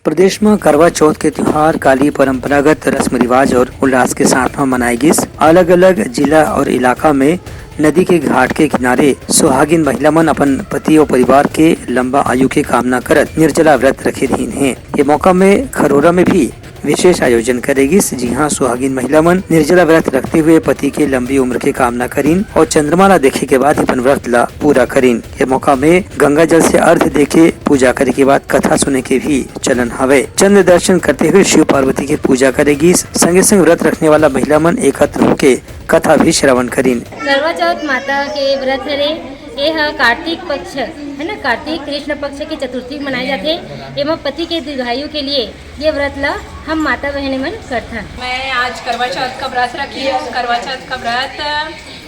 प्रदेश में करवा चौथ के त्योहार काली परंपरागत रस्म रिवाज और उल्लास के साथ में मनाई गई। अलग अलग जिला और इलाका में नदी के घाट के किनारे सुहागिन महिला मन अपन पति और परिवार के लंबा आयु के कामना करत निर्जला व्रत रखे रहीन है। ये मौका में खरोरा में भी विशेष आयोजन करेगी। जी हाँ, सुहागिन महिला मन निर्जला व्रत रखते हुए पति के लंबी उम्र के कामना करीन और चंद्रमा ला देखे के बाद अपन व्रत ला पूरा करीन। ये मौका में गंगा जल से अर्घ देके पूजा करे के बाद कथा सुने के भी चलन हवे। चंद्र दर्शन करते हुए शिव पार्वती की पूजा करेगी। संगे संग व्रत रखने वाला महिला मन एकत्र होके कथा भी श्रवण करीन। करवा चौथ माता के व्रत हरे ये कार्तिक पक्ष है ना, कार्तिक कृष्ण पक्ष की चतुर्थी मनाए जाते। एवं पति के दीर्घायु के लिए ये व्रत ला हम माता बहने मन करते हैं। मैं आज करवा चौथ का व्रत रखी हूँ। करवा चौथ का व्रत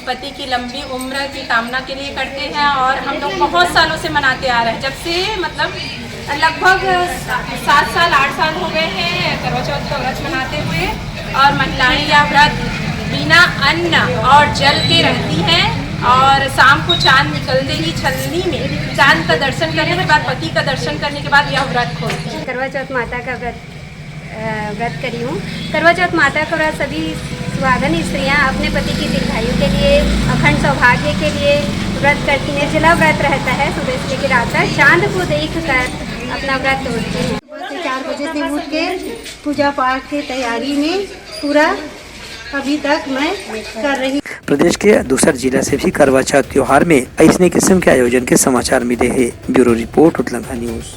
पति की लंबी उम्र की कामना के लिए करते हैं और हम लोग बहुत सालों से मनाते आ रहे हैं। जब से मतलब लगभग 7 साल 8 साल हो गए हैं करवा चौथ का व्रत मनाते हुए। और महिलाएं यह व्रत बिना अन्न और जल के रहती हैं और शाम को चांद निकलते ही छलनी में चांद का दर्शन करने के बाद पति का दर्शन करने के बाद यह व्रत खोलती है। करवा चौथ माता का व्रत करी हूँ। करवा चौथ माता का व्रत सभी सुहागन स्त्रियाँ अपने पति की दीर्घायु के लिए, अखंड सौभाग्य के लिए व्रत करती हैं। निर्जला व्रत रहता है सुबह से लेकर रात तक। चांद को देख कर अपना व्रत तोड़ती हैं। सुबह से 4 बजे से उठ के पूजा पाठ की तैयारी में पूरा अभी तक मैं कर रही। प्रदेश के दूसरे जिला से भी करवा चौथ त्योहार में ऐसे किस्म के आयोजन के समाचार मिले हैं। ब्यूरो रिपोर्ट उत्तलंगा न्यूज।